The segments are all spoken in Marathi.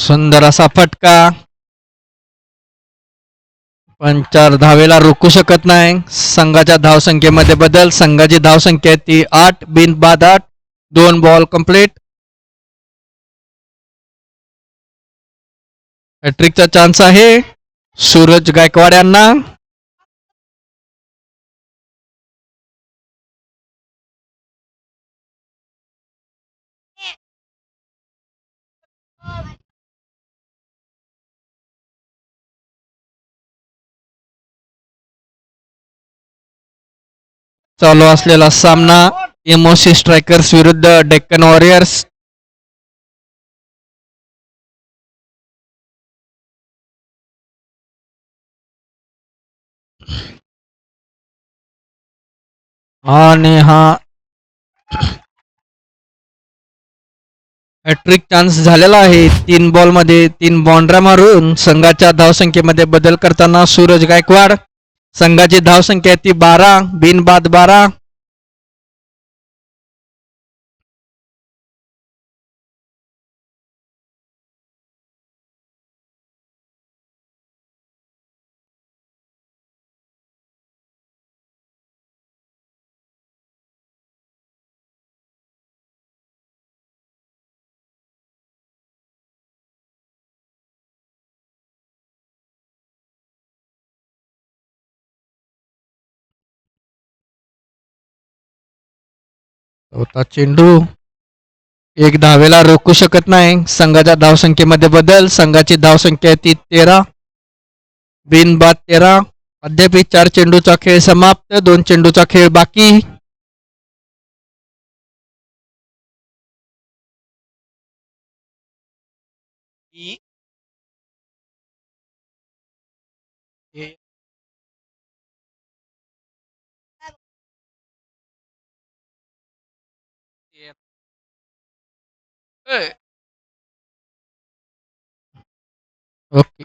सुंदर असा फटका, पण 4 धावेला रोखू शकत नाही. संघाच्या धावसंख्येमध्ये बदल. संघाची धावसंख्या ती 8 बिनबाद 8. 2 बॉल कंप्लीट. हॅट्रिकचा चान्स आहे सूरज गायकवाड यांना. चालू असलेला सामना एमओसी स्ट्रायकर्स विरुद्ध डेक्कन वॉरियर्स. आणि हा हॅट्रिक चान्स झालेला आहे. 3 बॉल मध्ये 3 बाउंड्र्या मारून संघाच्या धावसंख्येमध्ये बदल करताना सूरज गायकवाड. संघाची धावसंख्या ती 12 बिनबाद 12. चौथा चेंडू 1 धावेला रोखू शकत नाही. संघाच्या धावसंख्येमध्ये बदल. संघाची धावसंख्या ती 13 बिनबाद 13. अद्याप 4 चेंडूचा खेळ समाप्त. 2 चेंडूचा खेळ बाकी. ओके.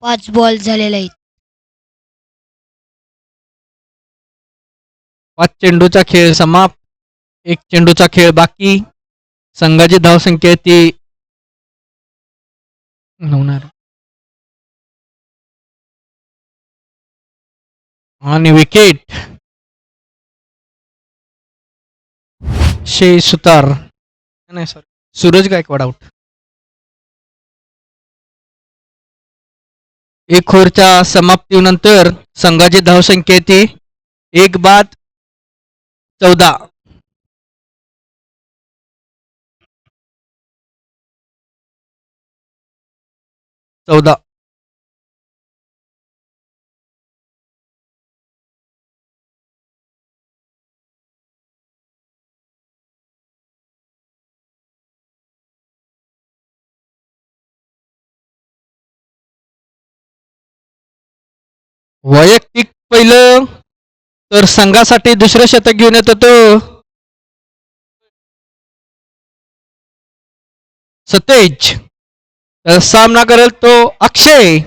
पाच बॉल झालेले आहेत. 5 चेंडूचा खेळ समाप्त. 1 चेंडूचा खेळ बाकी. संघाची धावसंख्या ती होणार. आणि विकेट सुतार नाही सॉरी सूरज गायकवाड आउट. 1 ओव्हरच्या समाप्तीनंतर संघाची धावसंख्या ती 1 बाद 14. वैयक्तिक पहिलं तर संघासाठी दुसरं शतक घेऊन येतो तो सतेज. सामना करेल तो अक्षय.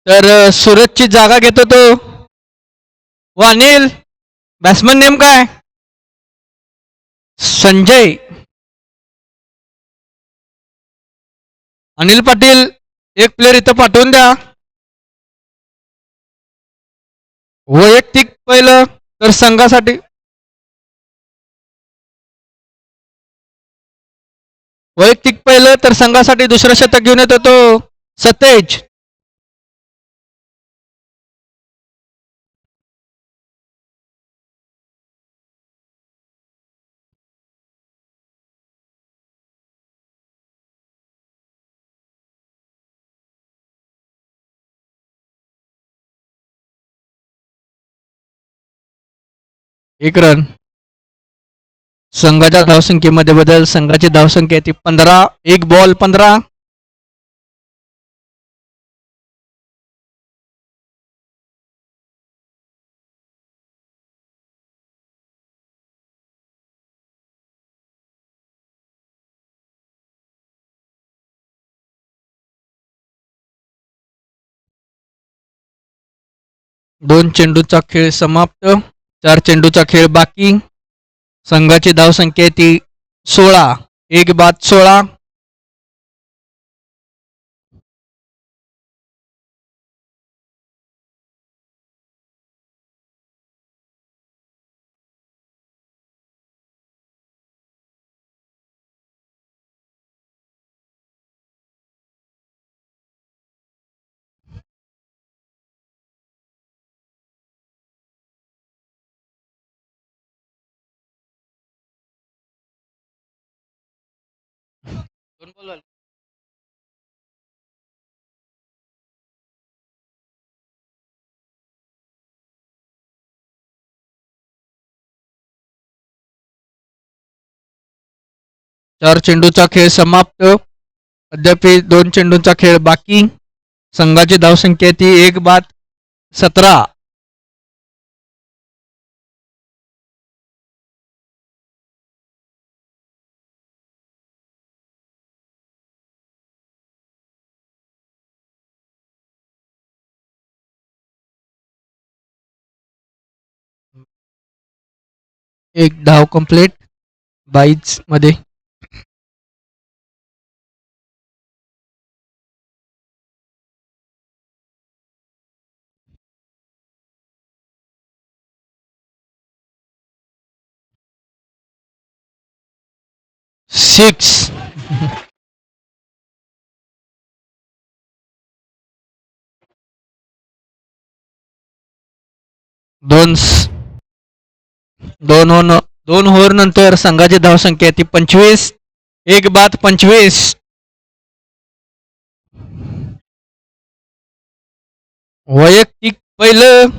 तर सूरजची जागा घेतो तो व अनिल. बॅट्समन नेम काय? संजय. अनिल पाटील एक प्लेअर इथं पाठवून द्या. वैयक्तिक पहिलं तर संघासाठी वैयक्तिक पहिलं तर संघासाठी दुसरं शतक घेऊन येतो तो सतेज. एक रन. संघाच्या धावसंख्येमध्ये बदल. संघाची धावसंख्या ती 15. 1 बॉल 15. दोन चेंडूचा खेळ समाप्त. 4 चेंडूचा खेळ बाकी. संघाची धावसंख्या ती 16. एक बाद 16. चार चेंडूचा खेळ समाप्त. अद्याप 2 चेंडूचा खेळ बाकी. संघाची धावसंख्या ती 1 बाद 17. एक धाव कंप्लीट 22 मध्ये. 6. 2 ओव्हर नंतर संघाची धावसंख्या ती 25. 1 बाद 25. वैयक्तिक पहिलं.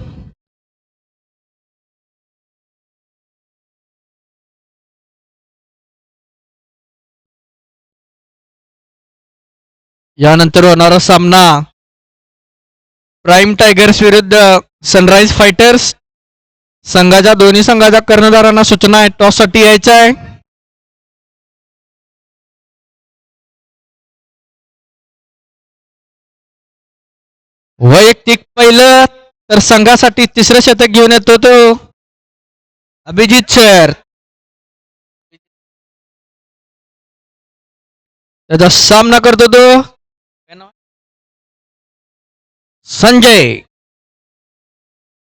यानंतर होणारा सामना प्राईम टायगर्स विरुद्ध सनराइज फायटर्स. संघाच्या दोन्ही संघाच्या कर्णधारांना सूचना आहे, टॉससाठी यायचं आहे. वैयक्तिक पहिलं तर संघासाठी तिसरं शतक घेऊन येतो तो अभिजित सर. त्याचा सामना करतो तो संजय.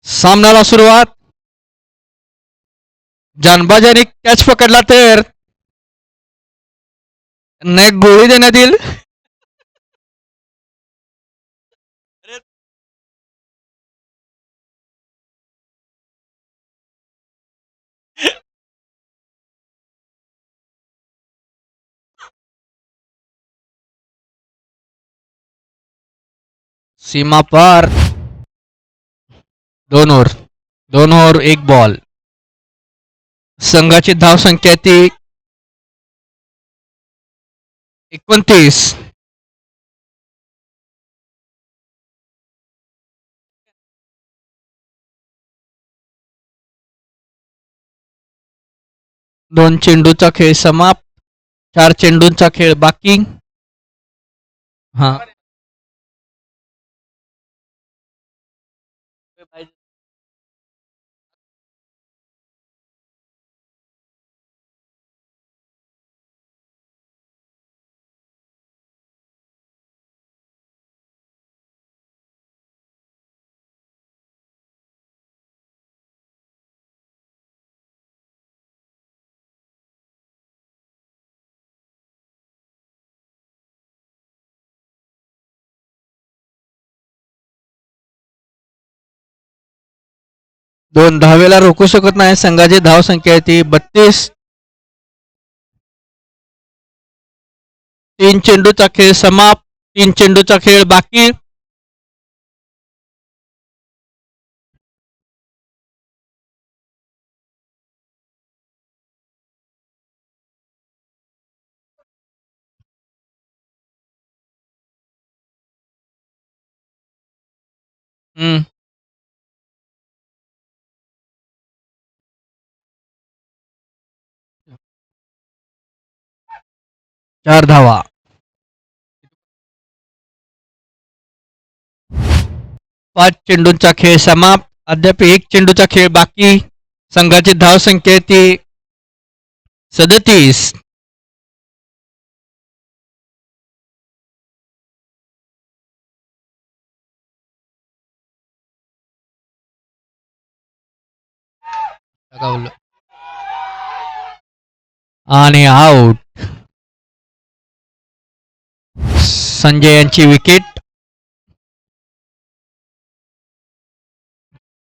सामन्याला सुरुवात. जानबाजाने कॅच पकडला तर एक गोळी देण्यात येईल. सीमा पार. 2 ओव्हर. 2 over 1 ball. संघाची धावसंख्या ती 29. दोन चेंडूचा खेळ समाप्त. 4 चेंडूंचा खेळ बाकी. हा 2 धावेला रोखू शकत नाही. संघाची धावसंख्या ती 32. 3 चेंडूचा खेळ समाप्त. 3 चेंडूचा खेळ बाकी. हम्म 4 धावा. 5 चेंडूंचा खेळ समाप्त. अद्याप 1 चेंडूचा खेळ बाकी. संघाची धावसंख्या ती 37. आणि आउट. संजय यांची विकेट.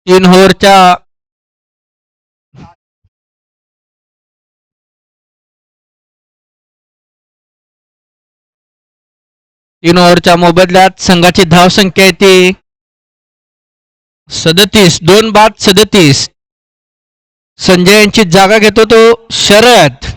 3 ओव्हरच्या 3 ओव्हरच्या मोबदल्यात संघाची धावसंख्या ती 37. 2 बाद 37. संजय यांची जागा घेतो तो शरद.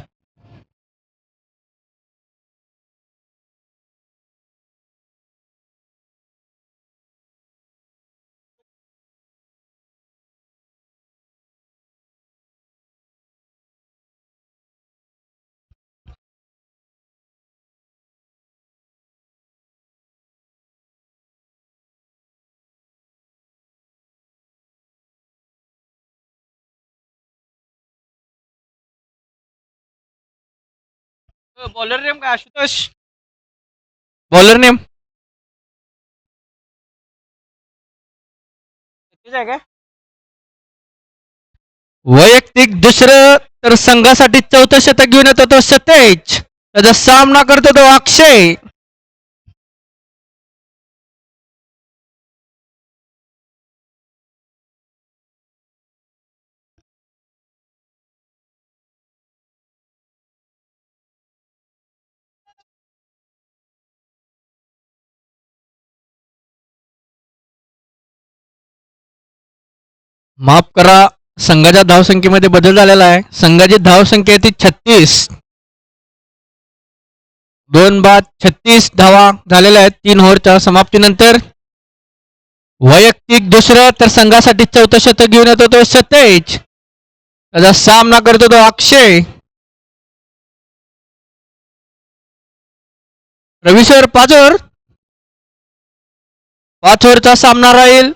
बॉलर नेम काय आशुतोष? बॉलर नेम काय? वैयक्तिक दुसरं तर संघासाठी 4थं शतक घेऊन येतो तो सतेज. त्याचा सामना करतो तो अक्षय. माफ करा, संघाच्या धावसंख्येमध्ये बदल झालेला आहे. संघाची धावसंख्या ती 36. 2 बाद 36 धावा झालेल्या आहेत 3 ओव्हरच्या समाप्तीनंतर. वैयक्तिक दुसरं तर संघासाठी 4थं शतक घेऊन येतो तो सतेज. त्याचा सामना करतो तो अक्षय. रवी सर 5 ओव्हर. 5 ओव्हरचा सामना राहील.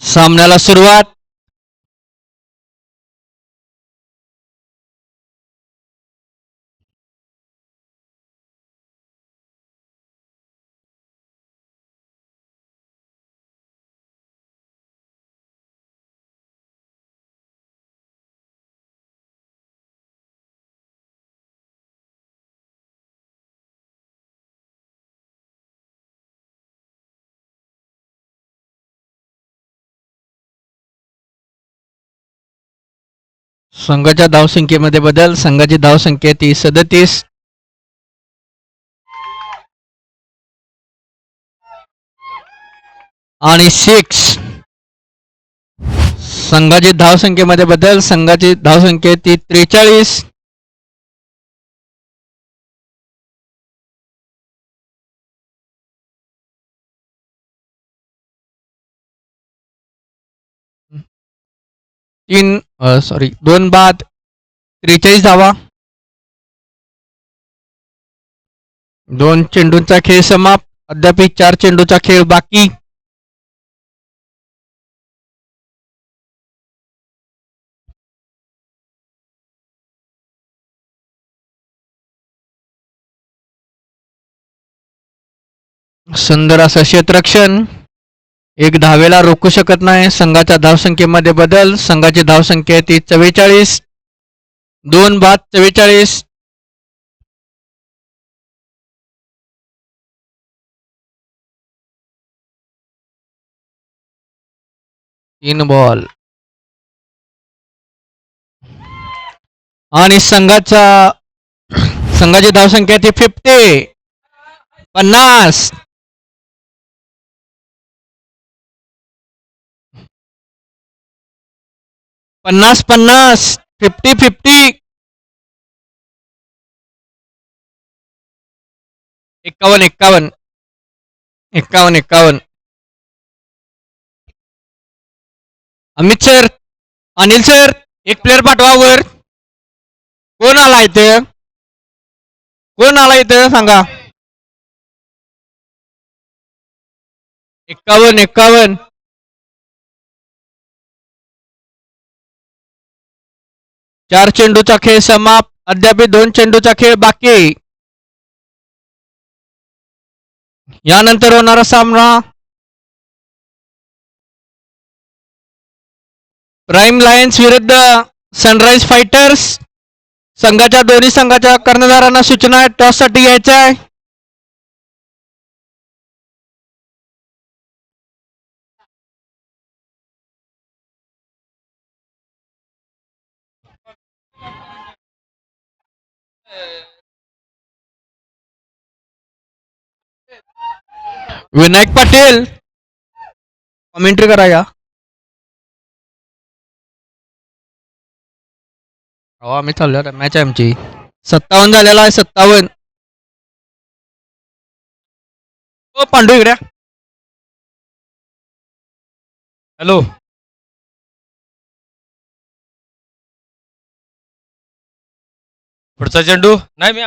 सामन्याला सुरुवात. संघाच्या धावसंख्येमध्ये बदल. संघाची धावसंख्या ती 37. आणि 6. संघाची धावसंख्येमध्ये बदल. संघाची धावसंख्या ती 43. सॉरी 2 बाद 43 धावा. 2 चेंडूंचा खेळ समाप्त. अद्याप 4 चेंडूचा खेळ बाकी. सुंदर असं क्षेत्ररक्षण. 1 धावेला रोखू शकत नाही. संघाच्या धावसंख्येमध्ये बदल. संघाची धावसंख्या ती 44. 2 बाद 44. तीन बॉल. आणि संघाची धावसंख्या ती 50. 50. 50. 50. 51 51 51 51. अमित सर, अनिल सर, एक प्लेअर पाठवा वर. कोण आला इथं? कोण आला इथं सांगा. 51 51. चार चेंडूचा खेळ समाप्त. अद्याप 2 चेंडूचा खेळ बाकी. यानंतर होणारा सामना प्राईम लायन्स विरुद्ध सनराइज फायटर्स. संघाच्या दोन्ही संघाच्या कर्णधारांना सूचना टॉस साठी यायचं आहे. विनायक पाटील कॉमेंट्री करा या. हो आम्ही चाललो मॅच आहे आमची. 57 झालेला आहे. 57. ओ पांडू इकडे. हॅलो. पुढचा चेंडू नाही. मी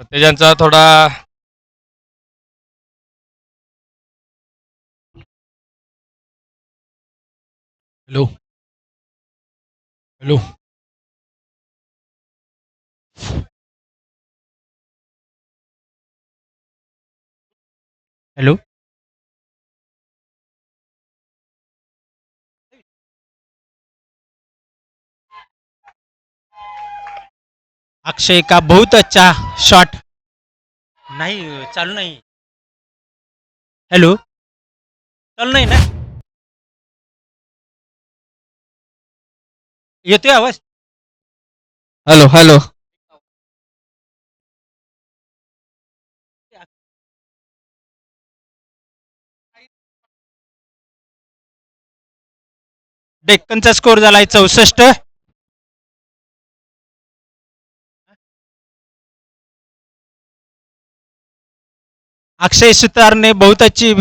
सत्यजांचा थोडा हॅलो हॅलो. हॅलो. अक्षय का बहुत अच्छा शॉट. नाही चालू नाही. हॅलो. चालू नाही ना. येतोय आवाज. Hello hello. डेक्कनचा स्कोर झालाय 64. अक्षय सुतार ने बहुत अच्छी.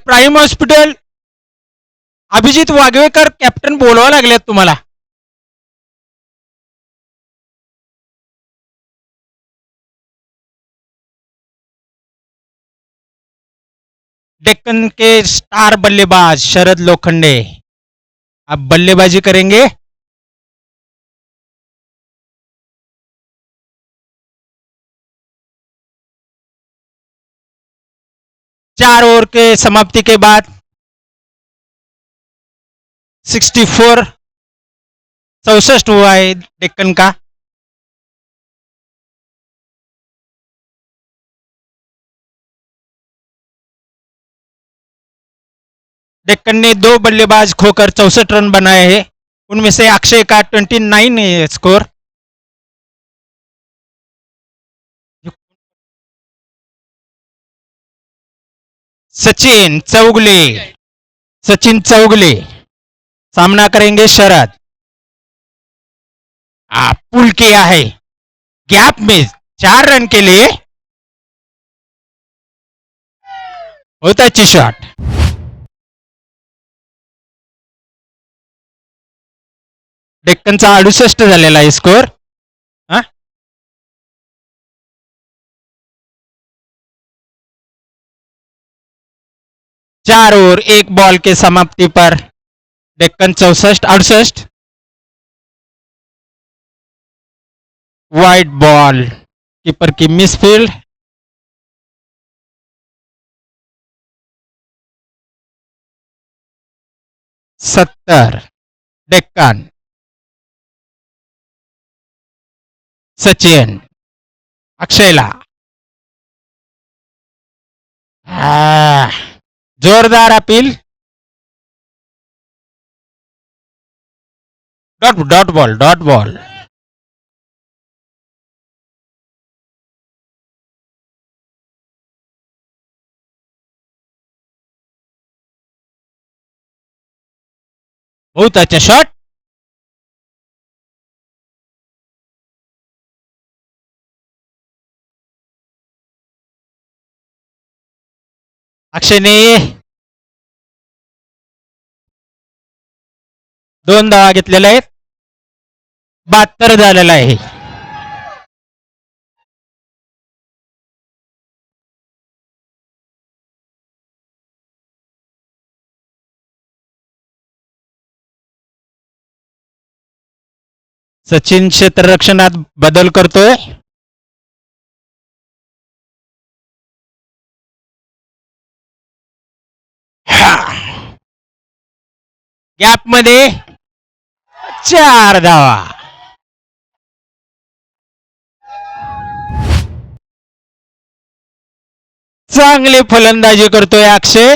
प्राईम हॉस्पिटल अभिजित वागवेकर कॅप्टन बोलवा लागलेत तुम्हाला. डेक्कन के स्टार बल्लेबाज शरद लोखंडे अब बल्लेबाजी करेंगे. चार ओवर के समाप्ति के बाद 64 64 हुआ है डेक्कन का. डेक्कन ने 2 बल्लेबाज खोकर 64 रन बनाए हैं. उनमें से अक्षय का 29 है स्कोर. सचिन चौगले. सचिन चौगले सामना करेंगे शरद. पुल किया है गैप में 4 रन के लिए. बहुत अच्छी शॉट. डेक्कनचा 68 झालेला आहे स्कोर. 4 ओवर 1 बॉल के समाप्ति पर डेक्कन 68. वाइड बॉल कीपर की मिसफील्ड. सत्तर डेक्कन. सचिन अक्षयला जोरदार अपील. Dot ball. बहुत अच्छा शॉट. अक्षयने 2 धावा घेतलेल्या आहेत. 72 झालेला आहे. सचिन क्षेत्ररक्षणात बदल करतोय. गॅप मध्ये 4 धावा. चांगली फलंदाजी करतोय अक्षय.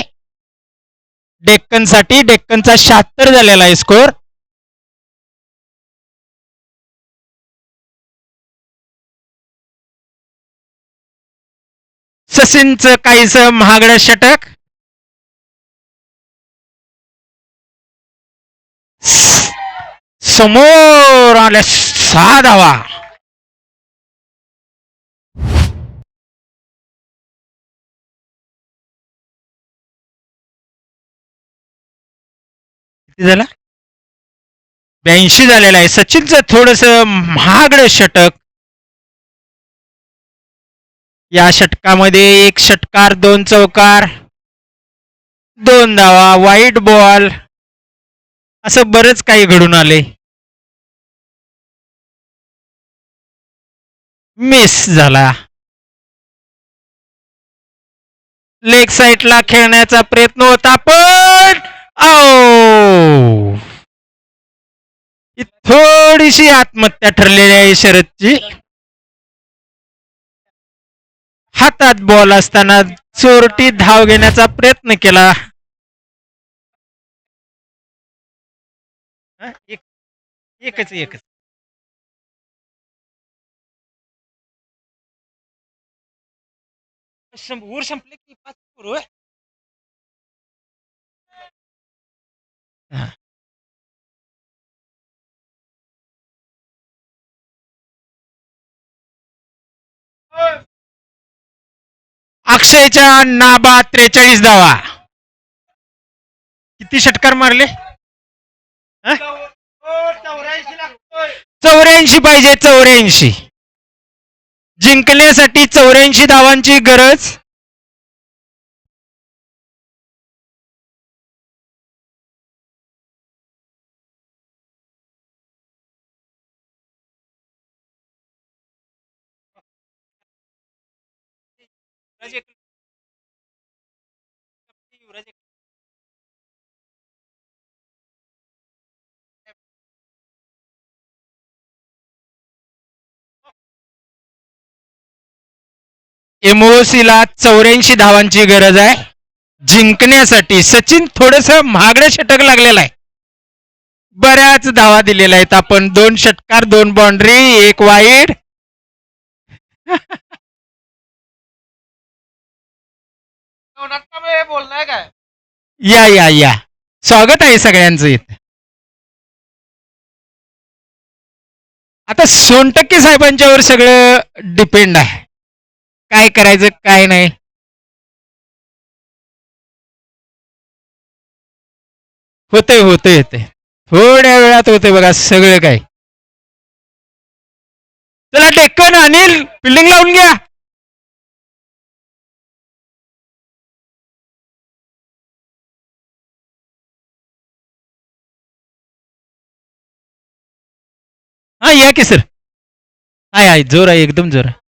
डेक्कन साठी डेक्कनचा 76 झालेला आहे स्कोर. सचिनचं काहीस महागडं षटक. समोर आल्या 6 धावा. किती झाला? 82 झालेला आहे. सचिनचं थोडस महागडं षटक. या षटकामध्ये 1 षटकार 2 चौकार 2 धावा वाईट बॉल असं बरंच काही घडून आले. मिस झाला. लेग साईडला खेळण्याचा प्रयत्न होता पण ही थोडीशी आत्महत्या ठरलेली आहे शरदची. हातात बॉल असताना चोरटी धाव घेण्याचा प्रयत्न केला. एकच एकच. वर संपले की 5 करू. अक्षयच्या नाबाद 43 धावा. किती षटकार मारले? 84 पाहिजे. 84 जिंकण्यासाठी 84 धावांची गरज. एमओसीला 84 धावांची गरज आहे जिंकण्यासाठी. सचिन थोडस महागडं षटक लागलेलं आहे. बऱ्याच धावा दिलेल्या आहेत आपण. 2 षटकार 2 बाउंड्री 1 वाईड. बोलणार काय? या या या स्वागत आहे सगळ्यांचं इथे. आता सोनटक्के साहेबांच्यावर सगळं डिपेंड आहे. काय करायचं काय नाही. होते होते होते थोड्या वेळात होते बघा सगळं काय. चला डेक्कन अनिल फिल्डिंग लावून घ्या. हा या की सर. हाय हाय जोर आहे एकदम जोर आहे.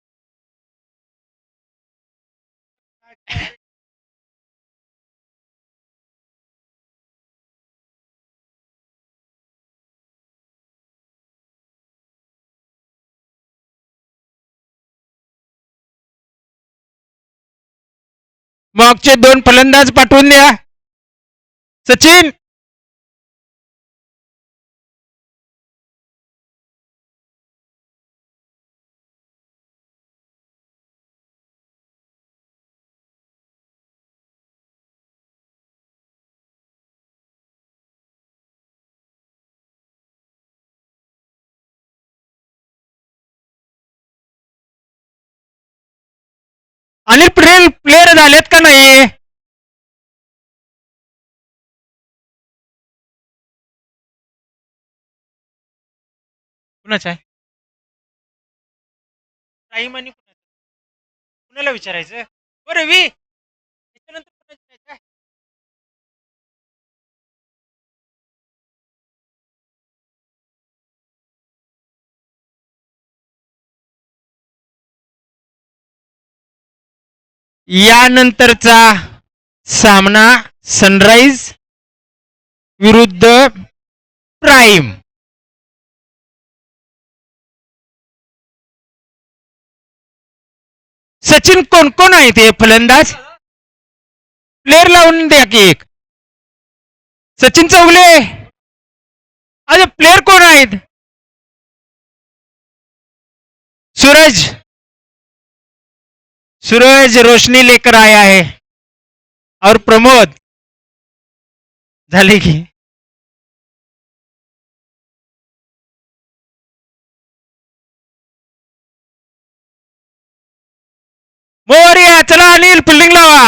मागचे 2 फलंदाज पाठवून द्या. सचिन अनिल प्लेयर झालेत का नाही? कुणाच आहे टाईम आणि कुणाला विचारायचं हो रवी त्याच्यानंतर कुणाची match आहे? यानंतरचा सामना सनराइज विरुद्ध प्राईम. सचिन कोण कोण आहे ते फलंदाज? प्लेयर लावून द्या की एक. सचिन चौगले. अरे प्लेयर कोण आहेत? सूरज. सूरज रोशनी लेकर आया है. और प्रमोद झाले की मोरिया. चला अनिल फिल्डिंग लावा.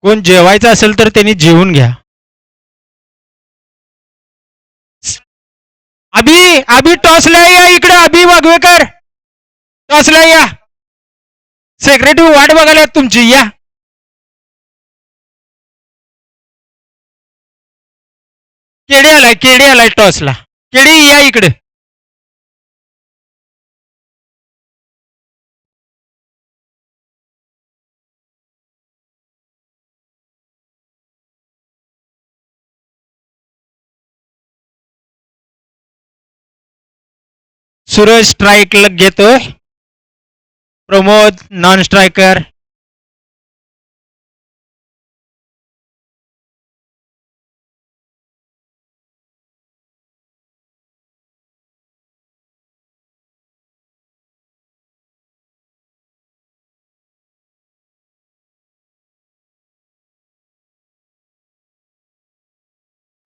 कोण जेवायचं असेल तर त्यांनी जेवून घ्या. अभि अभि टॉसला या इकडे. अभि वागवेकर टॉसला या. सेक्रेटरी वाट बघायला तुमची. या केडी आलाय टॉसला. केडी या इकडे. सूरज स्ट्राईक घेतोय. Pramod non striker.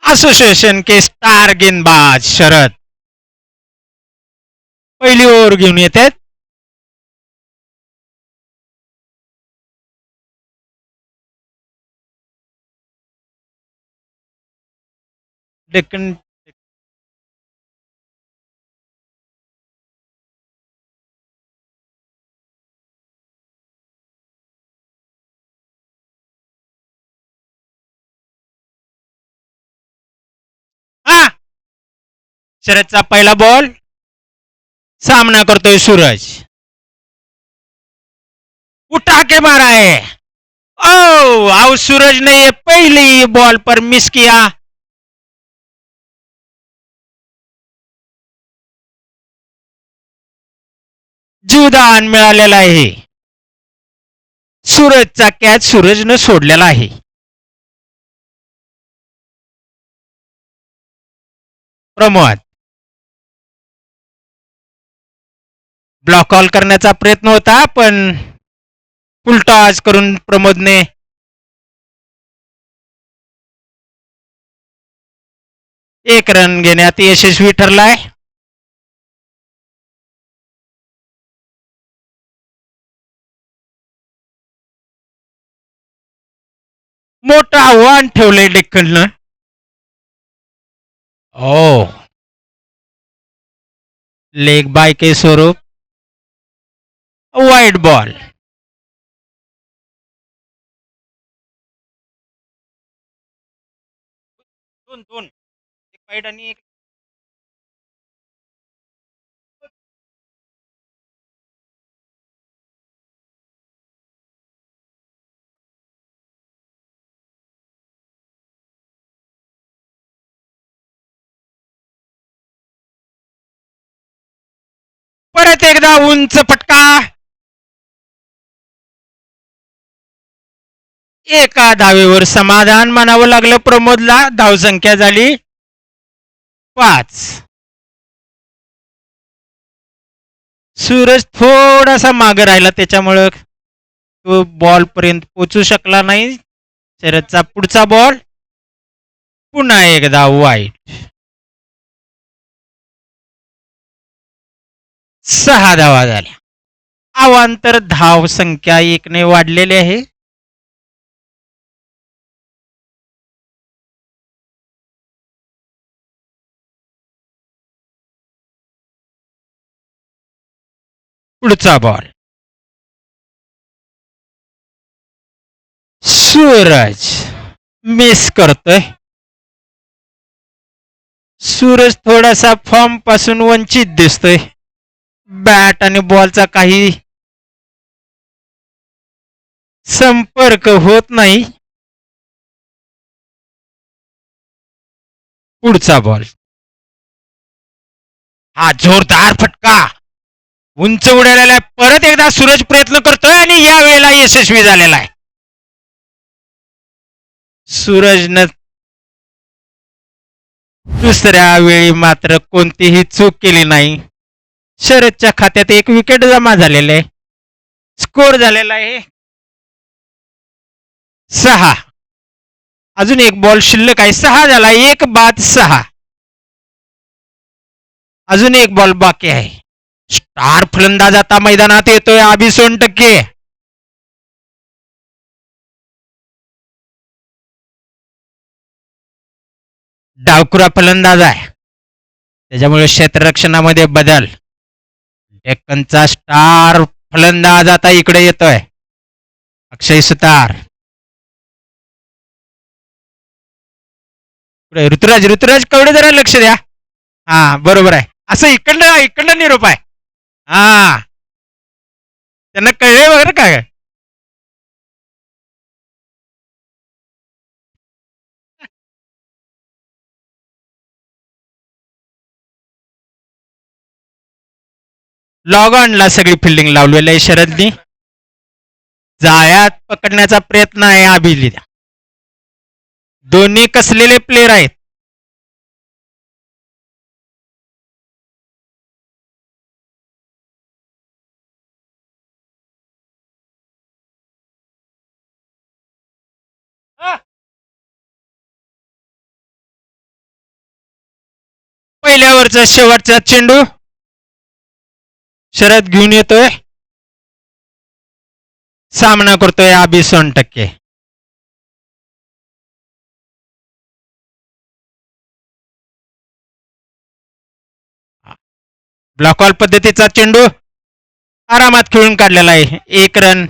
असोसिएशन के स्टार गेंदबाज शरद पहिली ओव्हर घेऊन येत आहेत. डेक्कन हा. शरदचा पहिला बॉल. सामना करतोय सूरज. उठा के मारा है. ओ सूरज ने ये पहली बॉल पर मिस किया. जीवदान मिळालेला आहे. सूरजचा कॅच सूरजनं सोडलेला आहे. प्रमोद ब्लॉक कॉल करण्याचा प्रयत्न होता पण फुलटॉस करून प्रमोदने एक रन घेण्यात यशस्वी ठरलाय. मोठं आव्हान ठेवलंय डेक्कननं. ओ लेग बाय के स्वरूप. Wide ball. दोन एक वाईड आणि एक परत एकदा उंच फटका. एका धावेवर समाधान मानावं लागलं प्रमोदला. धावसंख्या झाली 5. सूरज थोडासा मागे राहिला, त्याच्यामुळं तो बॉल पर्यंत पोचू शकला नाही. शरदचा पुढचा बॉल पुन्हा एकदा वाईट. 6 धावा झाल्या. अवांतर धाव संख्या 1ने वाढलेली आहे. पुढचा बॉल. सूरज मिस करतोय. सूरज थोडासा फॉर्म पासून वंचित दिसतोय. बॅट आणि बॉलचा काही संपर्क होत नाही. पुढचा बॉल. हा जोरदार फटका उंच उडालेला आहे. परत एकदा सूरज प्रयत्न करतोय आणि या वेळेला यशस्वी झालेला आहे. सूरजनं दुसऱ्या वेळी मात्र कोणतीही चूक केली नाही. शरदच्या खात्यात 1 विकेट जमा झालेले आहे. स्कोर झालेला आहे 6. अजून 1 बॉल शिल्लक आहे. 6 झाला. 1 बाद 6. अजून 1 बॉल बाकी आहे. स्टार फलंदाज आता मैदानात येतोय अभि सोनटक्के. डावखुरा फलंदाज आहे, त्याच्यामुळे क्षेत्ररक्षणामध्ये बदल. डेक्कनचा स्टार फलंदाज आता इकडे येतोय, अक्षय सुतार. ऋतुराज ऋतुराज कवडे जरा लक्ष द्या. हा बरोबर आहे. असं इकडनं इकडनं निरोप आहे. हा त्यांना कळले वगैरे काय. लॉग ऑनला सगळी फिल्डिंग लावलेली आहे शरदनी. जाळ्यात पकडण्याचा प्रयत्न आहे अभिलिया. दोन्ही कसलेले प्लेयर आहेत. पहिल्यावरचा शेवटचा चेंडू शरद घेऊन येतोय. सामना करतोय अभि सोनटक्के. ब्लॉकॉल पद्धतीचा चेंडू आरामात खेळून काढलेला आहे. 1 रन.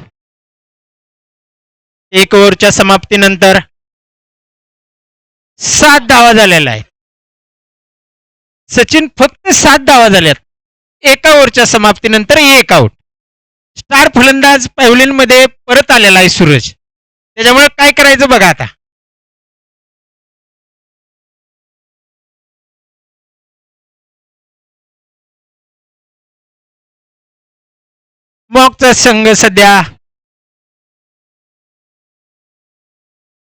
1 ओव्हरच्या समाप्तीनंतर 7 धावा झालेल्या आहेत. सचिन फक्त 7 धावा झाल्यात. 1 ओव्हरच्या समाप्तीनंतर 1 आउट. स्टार फलंदाज पॅव्हलियन मध्ये परत आलेला आहे सूरज. त्याच्यामुळे काय करायचं बघा आता. मॉकचा संघ सध्या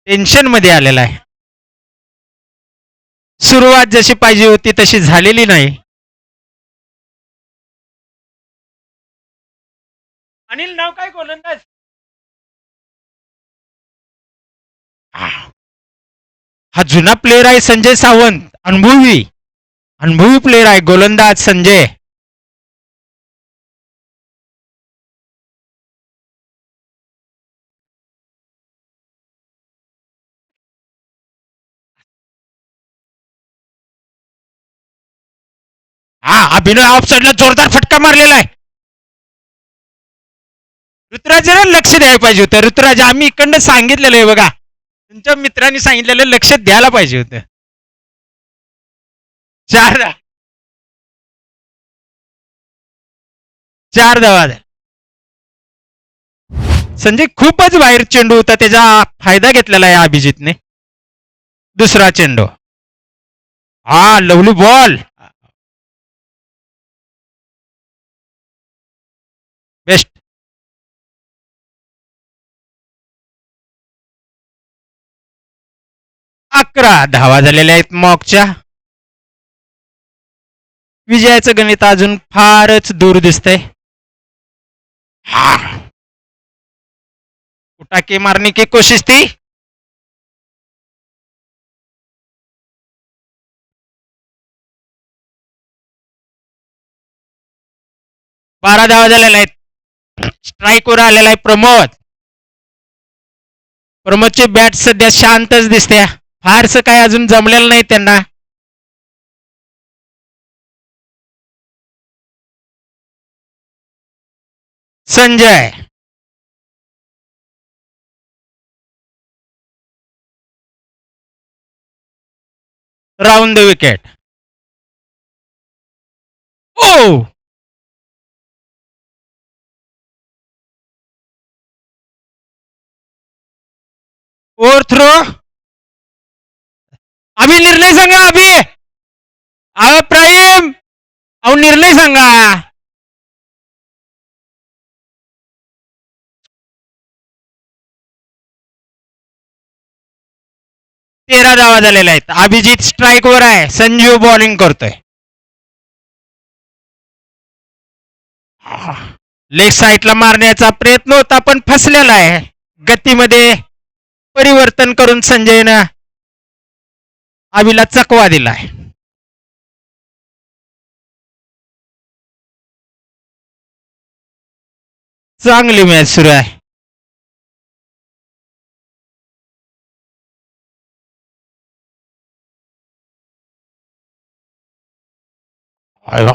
टेन्शन मध्ये आलेला आहे. सुरुवात जशी पाहिजे होती तशी झालेली नाही. अनिल नाव काय गोलंदाज. हा जुना प्लेयर आहे संजय सावंत. अनुभवी प्लेयर आहे गोलंदाज संजय. हा अभिनय ऑफ साईडला जोरदार फटका मारलेला आहे. ऋतुराजाला लक्ष द्यायला पाहिजे होतं. ऋतुराज आम्ही इकडनं सांगितलेलं आहे बघा, तुमच्या मित्रांनी सांगितलेलं लक्ष द्यायला पाहिजे होतं. 4 धावा. संजय खूपच बाहेर चेंडू होता, त्याचा फायदा घेतलेला आहे अभिजितने. दुसरा चेंडू. हा लवली बॉल. बेस्ट. अकरा धावा झालेल्या आहेत मॉकच्या. विजयाचं गणित अजून फारच दूर दिसतंय. उठा के मारने की कोशिश थी. बारा धावा झालेल्या आहेत. स्ट्राईकवर आलेला आहे प्रमोद. प्रमोदची बॅट सध्या शांतच दिसते. फारसं काय अजून जमलेलं नाही त्यांना. Sanjay round the wicket. Oh overthrow. आम्ही निर्णय सांगा. अहो प्राईम, अहो निर्णय सांगा. तेरा धावा झालेल्या आहेत. अभिजित स्ट्राईकवर आहे. संजू बॉलिंग करतोय. लेग साईडला मारण्याचा प्रयत्न होता पण फसलेला आहे. गतीमध्ये परिवर्तन करून संजयनं अभिला चकवा दिलाय. चांगली मॅच सुरू आहे.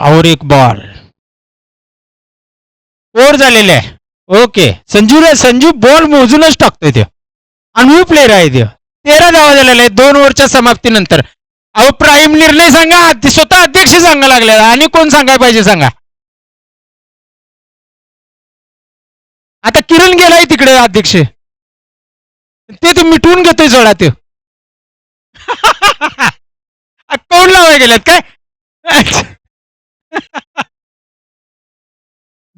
और एक बॉल. ओव्हर झालेले आहे. ओके. संजू बॉल मोजूनच टाकतोय ते. अनुभवी प्लेयर आहे ते. 13 धावा झालेल्या आहेत 2 ओव्हरच्या समाप्तीनंतर. अहो प्राईम निर्णय सांगा. ते स्वतः अध्यक्ष सांगा लागले आणि कोण सांगायला पाहिजे सांगा. आता किरण गेलाय तिकडे अध्यक्ष. ते मिटवून घेतोय जोडा ते. कोण लावाय गेल्यात काय.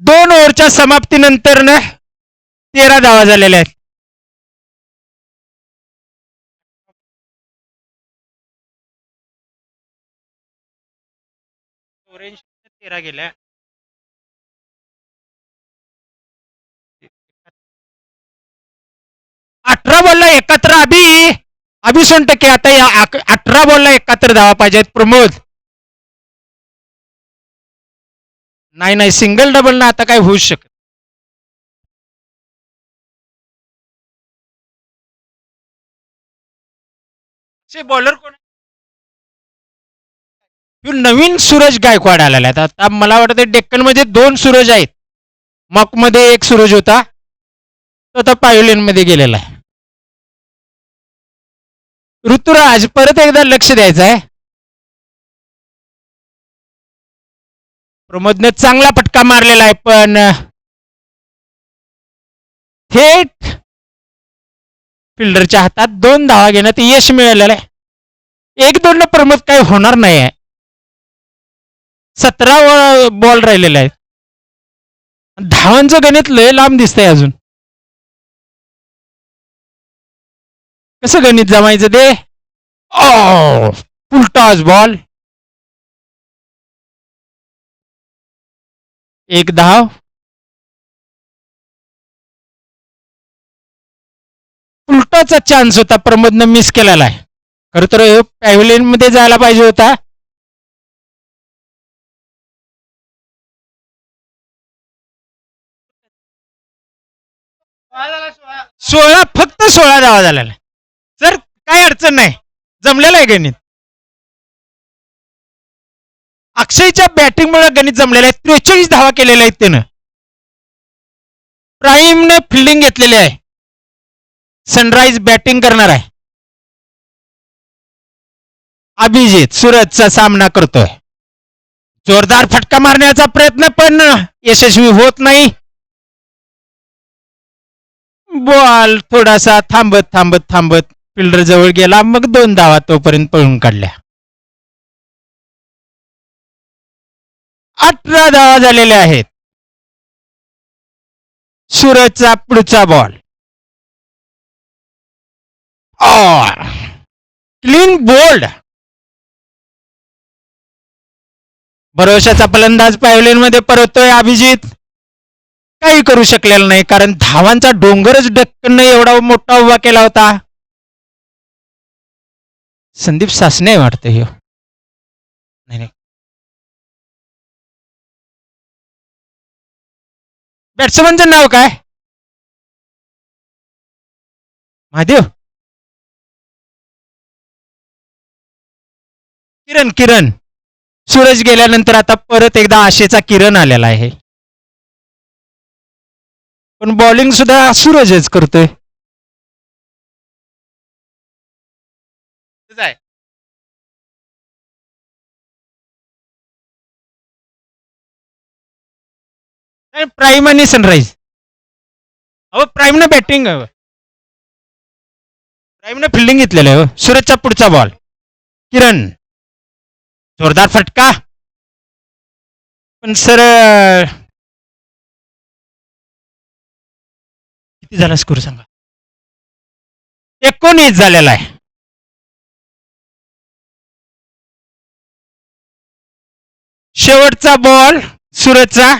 2 ओव्हरच्या समाप्तीनंतर 13 धावा झालेल्या आहेत. ऑरेंज 13 गेल्या. 18 बॉलला 71 अभि सोनटके. आता या 18 बॉलला 71 धावा पाहिजेत प्रमोद. नाही सिंगल डबल ना आता काय होऊ शकत. बॉलर कोण. नवीन सूरज गायकवाड आलेला आहे. आता मला वाटतं डेक्कन मध्ये 2 सूरज आहेत. मॉक मध्ये एक सूरज होता तो आता पायोलिन मध्ये गेलेला आहे. ऋतुराज परत एकदा लक्ष द्यायचं आहे. प्रमोदने चांगला फटका मारलेला आहे पण थेट फिल्डरच्या हातात 2 धावा घेण्यात यश मिळालेलं आहे. 1-2 न प्रमोद काही होणार नाही आहे. 17 बॉल राहिलेला आहे. धावांचं गणित लय लांब दिसतंय अजून. कसं गणित जमायचं ते. Full toss ball. 1 धाव. उलटाचा चान्स होता प्रमोदनं मिस केलेला आहे. खरं तर पॅव्हलियन मध्ये जायला पाहिजे होता. फक्त 16 धावा झालेला. सर काय अडचण नाही. जमलेलं आहे गणित. अक्षयच्या बॅटिंगमुळे गणित जमलेलं आहे. 43 धावा केलेल्या आहेत त्यानं. प्राईमने फिल्डिंग घेतलेली आहे. सनराइज बॅटिंग करणार आहे. अभिजित सूरजचा सामना करतोय. जोरदार फटका मारण्याचा प्रयत्न पण यशस्वी होत नाही. बॉल थोडासा थांबत फिल्डर जवळ गेला. मग 2 धावा तोपर्यंत पळून काढल्या. 18 धावा झालेल्या आहेत. सूरजचा पुढचा बॉल. Clean bowled. भरोशाचा फलंदाज पॅव्हलियन मध्ये परततोय अभिजित. काही करू शकलेला नाही कारण धावांचा डोंगरच डक्कन एवढा मोठा उभा केला होता. संदीप सासने वाटतं हे. नाही. बॅट्समनचं नाव काय? महादेव. किरण. सूरज गेल्यानंतर आता परत एकदा आशेचा किरण आलेला आहे. पण बॉलिंग सुद्धा सूरजच करतोय. प्राईम आणि सनराईज. अहो प्राईमनं बॅटिंग, प्राईमनं फिल्डिंग घेतलेलं आहे. सूरजचा पुढचा बॉल. किरण. जोरदार फटका. पण सर किती झाला स्कोर सांगा? 19 झालेला आहे. शेवटचा बॉल सूरजचा.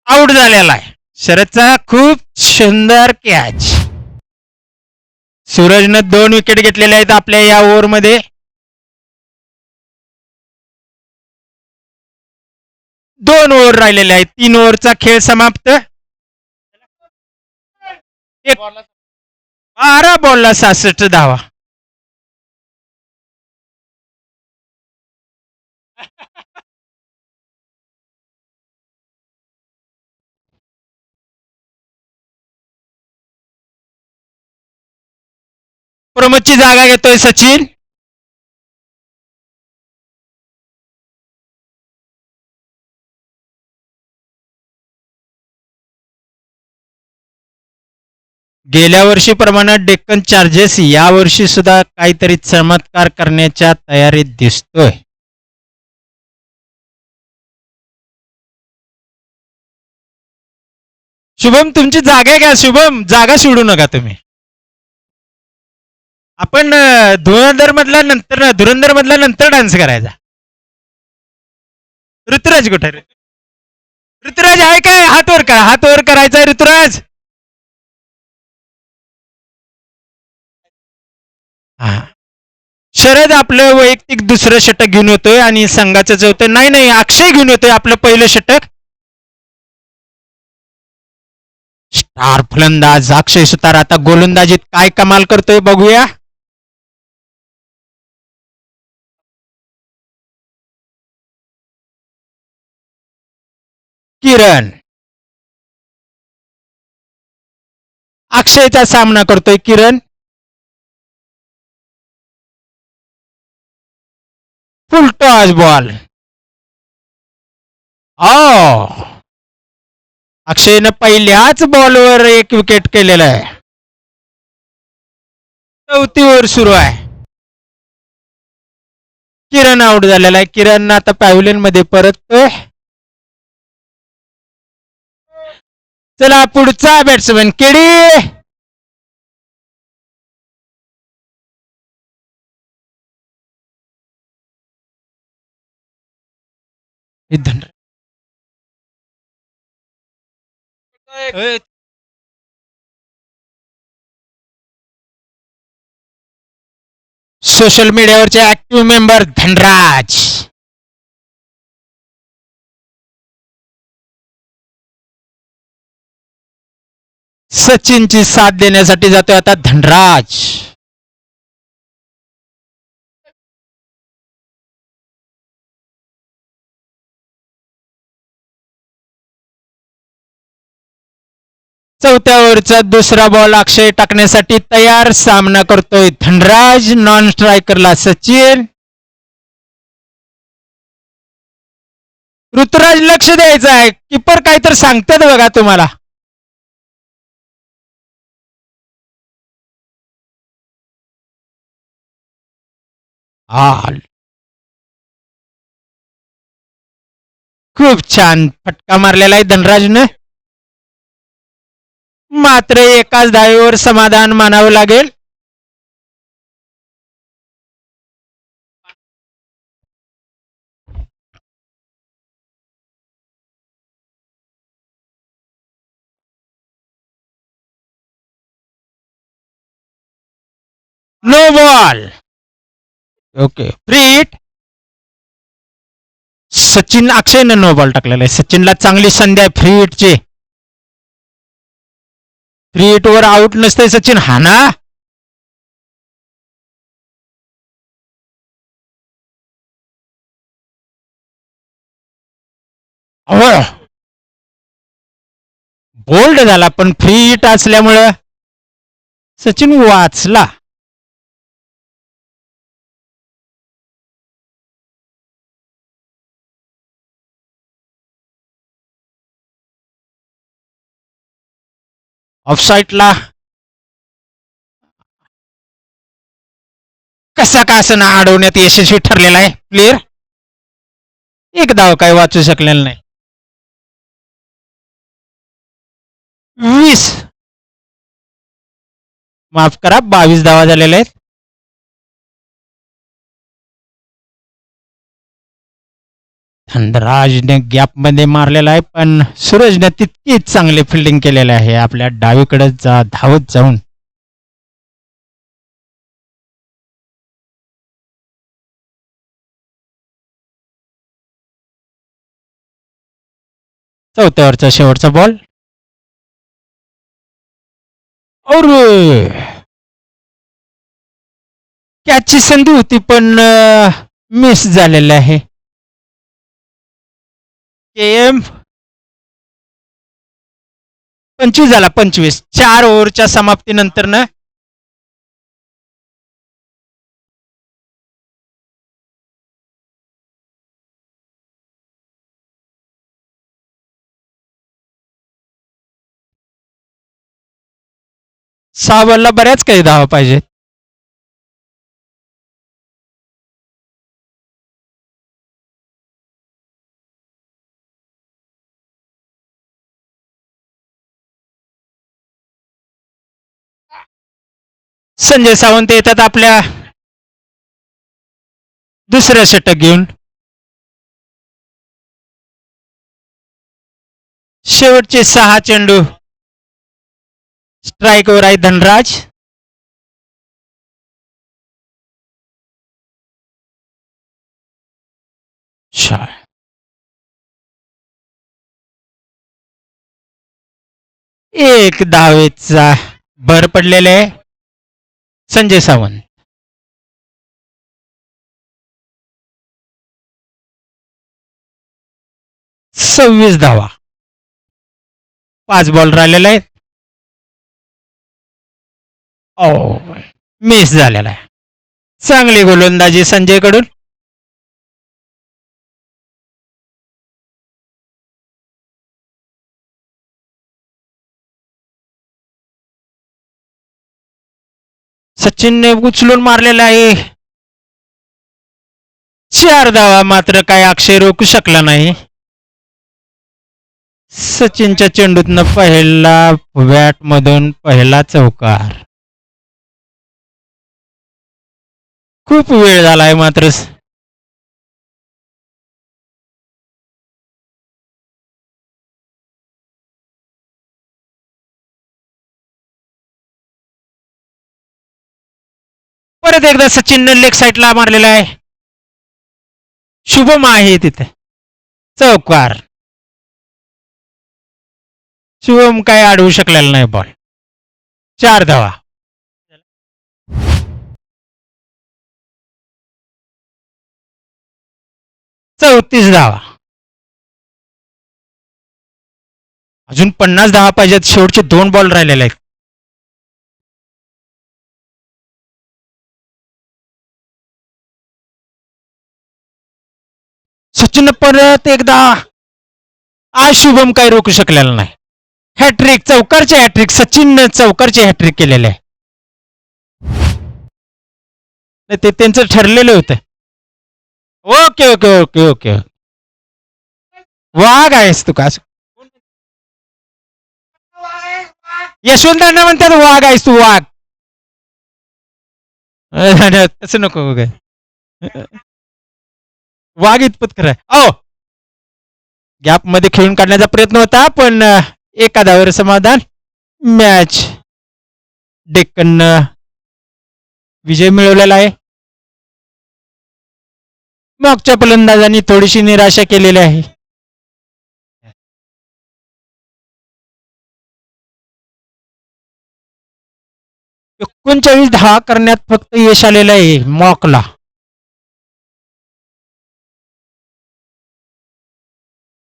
आउट झालेला आहे. शरदचा खूप सुंदर कॅच. सूरजनं 2 विकेट घेतलेले आहेत आपल्या या ओव्हरमध्ये. 2 ओव्हर राहिलेले आहेत. 3 ओव्हरचा खेळ समाप्त. 12 बॉलला 66 धावा. प्रमोदची जागा घेतोय सचिन. गेल्या वर्षीप्रमाणे डेक्कन चार्जेस या वर्षी सुद्धा काहीतरी चमत्कार करण्याच्या तयारीत दिसतोय. शुभम तुमची जागा घ्या. शुभम जागा सोडू नका तुम्ही. आपण धुरंधर मधला नंतर डान्स करायचा. ऋतुराज कुठे? ऋतुराज आहे काय? हात वर करा. हात वर करायचा आहे ऋतुराज. हा. शरद आपलं वैयक्तिक दुसरं षटक घेऊन येतोय आणि संघाचं चौथं. नाही अक्षय घेऊन येतोय आपलं पहिलं षटक. स्टार फलंदाज अक्षय सुतार आता गोलंदाजीत काय कमाल करतोय बघूया. किरण. अक्षयचा सामना करतोय किरण. फुल टॉस बॉल. अक्षयनं पहिल्याच बॉलवर 1 विकेट केलेलं आहे. 4थी ओव्हर सुरू आहे. किरण आउट झालेला आहे. किरण आता पॅव्हलियन मध्ये परततोय. चला पुढचा बॅट्समन केडी. सोशल मीडियावरचे ऍक्टिव्ह मेंबर धनराज. सचिनची साथ देण्यासाठी जातोय आता धनराज. चौथ्या ओव्हरचा दुसरा बॉल अक्षय टाकण्यासाठी तयार. सामना करतोय धनराज. नॉन स्ट्रायकरला सचिन. ऋतुराज लक्ष द्यायचं आहे. किपर काय तर सांगतात बघा तुम्हाला. खूप छान फटका मारलेला आहे धनराजनं. मात्र एकाच धावेवर समाधान मानावं लागेल. No ball. Okay, free hit. Sachin अक्षयनं नो बॉल टाकलेला आहे. सचिनला चांगली संधी आहे फ्री हिटची. फ्री हिट वर आउट नसतंय सचिन. हा ना, बोल्ड झाला पण फ्री हिट असल्यामुळं सचिन वाचला. ऑफसाईडला कसा का असं ना अडवण्यात यशस्वी ठरलेला आहे प्लेयर. एक धाव काय वाचू शकलेला नाही. 20, माफ करा 22 धावा झालेल्या आहेत. धनराजने गॅप मध्ये मारलेला आहे पण सूरजने तितकीच चांगली फिल्डिंग केलेली आहे. आपल्या डावीकडे धावत जाऊन चौथ्या ओव्हरचा शेवटचा बॉल. और कॅचची संधी होती पण मिस झालेला आहे. केएम 25 झाला. 25 4 ओव्हरच्या समाप्तीनंतर ना सहा बॉलला बऱ्याच काही धावा पाहिजेत. संजय सावंत येतात आपल्या दुसऱ्या षटक घेऊन. शेवटचे 6 चेंडू स्ट्राईकवर आहे धनराज. एक धावेचा भर पडलेले आहे संजय सावंत. सव्वीस धावा, 5 बॉल राहिलेले आहेत. मिस झालेला आहे. चांगली गोलंदाजी संजय कडून. सचिनने उचलून मारलेला आहे. 4 धावा, मात्र काय अक्षय रोखू शकला नाही. सचिनच्या चेंडूतनं पहिला बॅट मधून पहिला चौकार. खूप वेळ झालाय मात्र परत एकदा सचिनने लेग साईडला मारलेला आहे. शुभम आहे तिथे. चौकार. शुभम काय अडवू शकलेला नाही बॉल. 4 धावा. चौतीस धावा. अजून 50 धावा पाहिजेत. शेवटचे 2 बॉल राहिलेले आहेत. सचिन परत एकदा. आज शुभम काय रोखू शकलेला नाही. हॅट्रिक, चौकारचे हॅट्रिक. सचिन चौकारचे हॅट्रिक केलेले आहे. ते त्यांचं ठरलेलं होतं. Okay okay okay okay. वाघ आहेस तू का? यशवंतांना म्हणतात वाघ आहेस तू. वाघ तसं नको. वाघ इतपत खरं. गॅप मध्ये खेळून काढण्याचा प्रयत्न होता पण एका धावेवर समाधान. मॅच डेक्कन विजय मिळवलेला आहे. मागच्या फलंदाजांनी थोडीशी निराशा केलेली आहे. एकोणचाळीस धावा करण्यात फक्त यश आलेलं आहे मॉकला.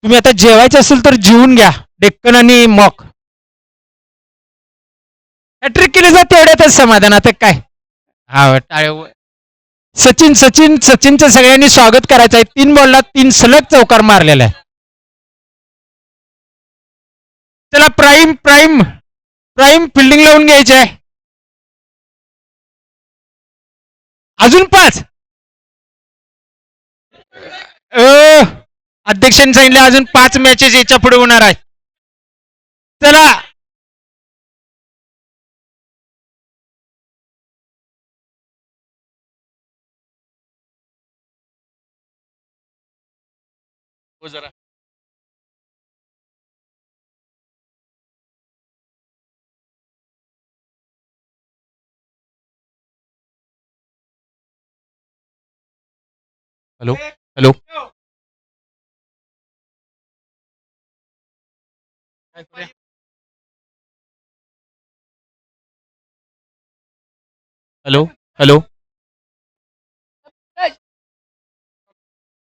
तुम्ही आता जेवायचं असेल तर जेवून घ्या. डेक्कन आणि मॉक हॅट्रिक केली जाते तेवढ्यातच समाधान. आता काय हा टाळ्या. सचिन सचिन सचिनचं सगळ्यांनी स्वागत करायचं आहे. 3 बॉलला 3 सलग चौकार मारलेला आहे. त्याला प्राईम प्राईम प्राईम फिल्डिंग लावून घ्यायची आहे. अजून 5. अध्यक्षांनी सांगितलं अजून 5 मॅचेस याच्या पुढे होणार आहे. चला जरा हॅलो हॅलो हॅलो हॅलो